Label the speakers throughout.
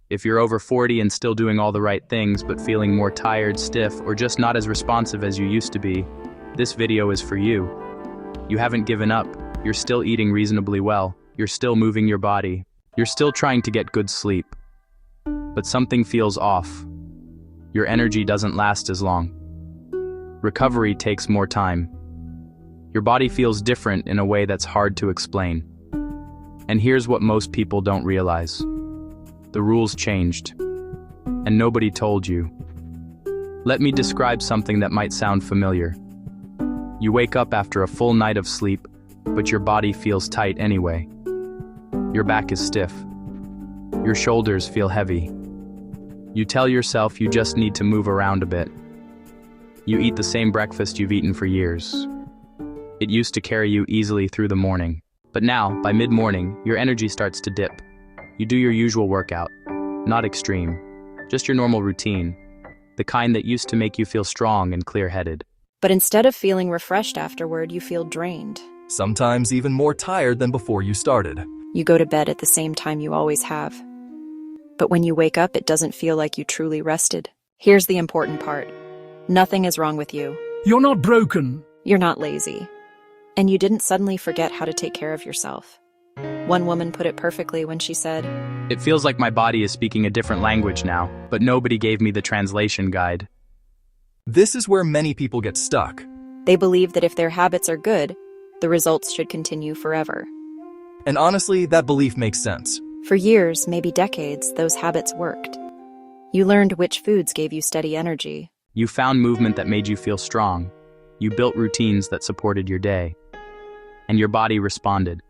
Speaker 1: If you're over 40 and still doing all the right things but feeling more tired, stiff, or just not as responsive as you used to be, this video is for you. You haven't given up, you're still eating reasonably well, you're still moving your body, you're still trying to get good sleep. But something feels off. Your energy doesn't last as long. Recovery takes more time. Your body feels different in a way that's hard to explain. And here's what most people don't realize. The rules changed, and nobody told you. Let me describe something that might sound familiar. You wake up after a full night of sleep, but your body feels tight anyway. Your back is stiff. Your shoulders feel heavy. You tell yourself you just need to move around a bit. You eat the same breakfast you've eaten for years. It used to carry you easily through the morning. But now, by mid-morning, your energy starts to dip. You do your usual workout. Not extreme. Just your normal routine. The kind that used to make you feel strong and clear-headed.
Speaker 2: But instead of feeling refreshed afterward, you feel drained.
Speaker 3: Sometimes even more tired than before you started.
Speaker 2: You go to bed at the same time you always have. But when you wake up, it doesn't feel like you truly rested. Here's the important part. Nothing is wrong with you.
Speaker 4: You're not broken.
Speaker 2: You're not lazy. And you didn't suddenly forget how to take care of yourself. One woman put it perfectly when she said,
Speaker 1: "It feels like my body is speaking a different language now, but nobody gave me the translation guide."
Speaker 3: This is where many people get stuck.
Speaker 2: They believe that if their habits are good, the results should continue forever.
Speaker 3: And honestly, that belief makes sense.
Speaker 2: For years, maybe decades, those habits worked. You learned which foods gave you steady energy.
Speaker 1: You found movement that made you feel strong. You built routines that supported your day. And your body responded.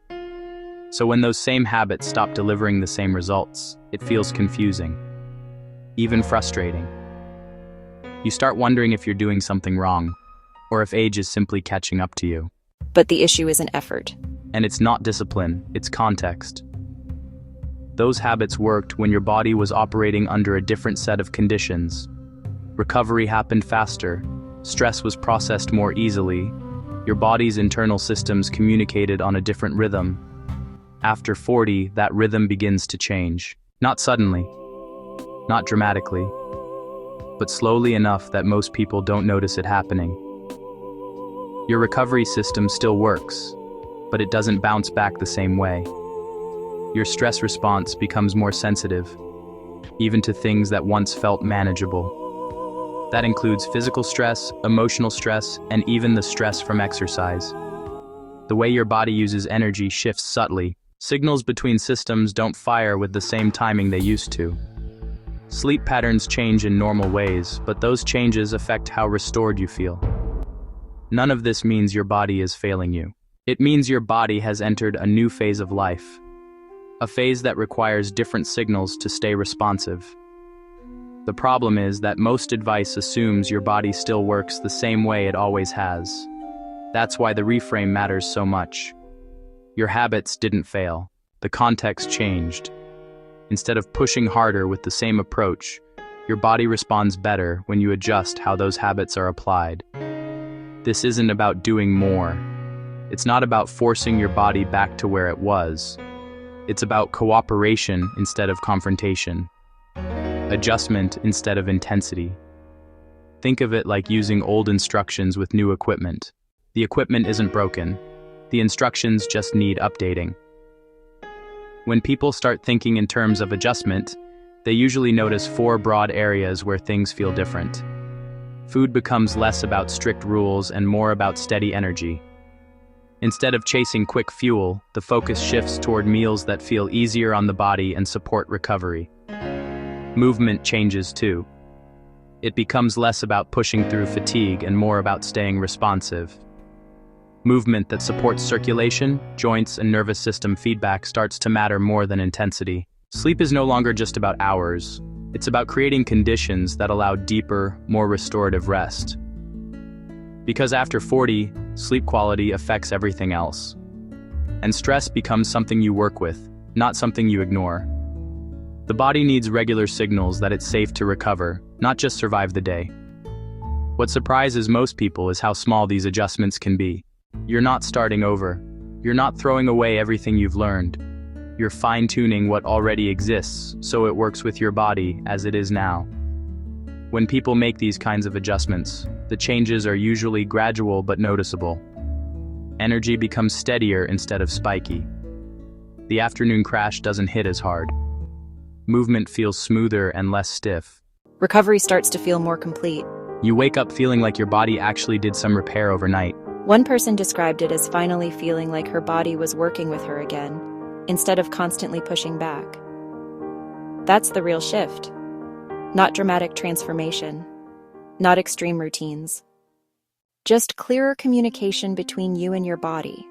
Speaker 1: So when those same habits stop delivering the same results, it feels confusing, even frustrating. You start wondering if you're doing something wrong, or if age is simply catching up to you.
Speaker 2: But the issue isn't effort.
Speaker 1: And it's not discipline, it's context. Those habits worked when your body was operating under a different set of conditions. Recovery happened faster, stress was processed more easily, your body's internal systems communicated on a different rhythm. After 40, that rhythm begins to change. Not suddenly, not dramatically, but slowly enough that most people don't notice it happening. Your recovery system still works, but it doesn't bounce back the same way. Your stress response becomes more sensitive, even to things that once felt manageable. That includes physical stress, emotional stress, and even the stress from exercise. The way your body uses energy shifts subtly. Signals between systems don't fire with the same timing they used to. Sleep patterns change in normal ways, but those changes affect how restored you feel. None of this means your body is failing you. It means your body has entered a new phase of life. A phase that requires different signals to stay responsive. The problem is that most advice assumes your body still works the same way it always has. That's why the reframe matters so much. Your habits didn't fail. The context changed. Instead of pushing harder with the same approach, your body responds better when you adjust how those habits are applied. This isn't about doing more. It's not about forcing your body back to where it was. It's about cooperation instead of confrontation. Adjustment instead of intensity. Think of it like using old instructions with new equipment. The equipment isn't broken. The instructions just need updating. When people start thinking in terms of adjustment, they usually notice 4 broad areas where things feel different. Food becomes less about strict rules and more about steady energy. Instead of chasing quick fuel, the focus shifts toward meals that feel easier on the body and support recovery. Movement changes too. It becomes less about pushing through fatigue and more about staying responsive. Movement that supports circulation, joints, and nervous system feedback starts to matter more than intensity. Sleep is no longer just about hours. It's about creating conditions that allow deeper, more restorative rest. Because after 40, sleep quality affects everything else. And stress becomes something you work with, not something you ignore. The body needs regular signals that it's safe to recover, not just survive the day. What surprises most people is how small these adjustments can be. You're not starting over. You're not throwing away everything you've learned. You're fine-tuning what already exists so it works with your body as it is now. When people make these kinds of adjustments, the changes are usually gradual but noticeable. Energy becomes steadier instead of spiky. The afternoon crash doesn't hit as hard. Movement feels smoother and less stiff.
Speaker 2: Recovery starts to feel more complete.
Speaker 1: You wake up feeling like your body actually did some repair overnight.
Speaker 2: One person described it as finally feeling like her body was working with her again, instead of constantly pushing back. That's the real shift. Not dramatic transformation, not extreme routines. Just clearer communication between you and your body.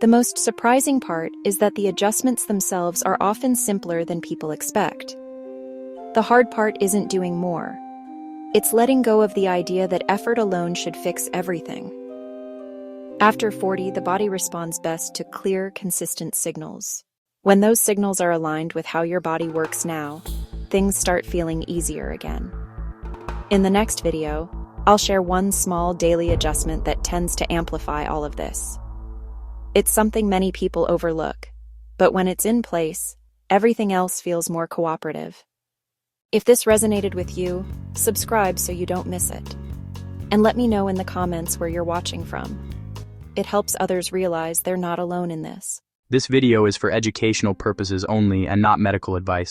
Speaker 2: The most surprising part is that the adjustments themselves are often simpler than people expect. The hard part isn't doing more. It's letting go of the idea that effort alone should fix everything. After 40, the body responds best to clear, consistent signals. When those signals are aligned with how your body works now, things start feeling easier again. In the next video, I'll share one small daily adjustment that tends to amplify all of this. It's something many people overlook, but when it's in place, everything else feels more cooperative. If this resonated with you, subscribe so you don't miss it. And let me know in the comments where you're watching from. It helps others realize they're not alone in this.
Speaker 1: This video is for educational purposes only and not medical advice.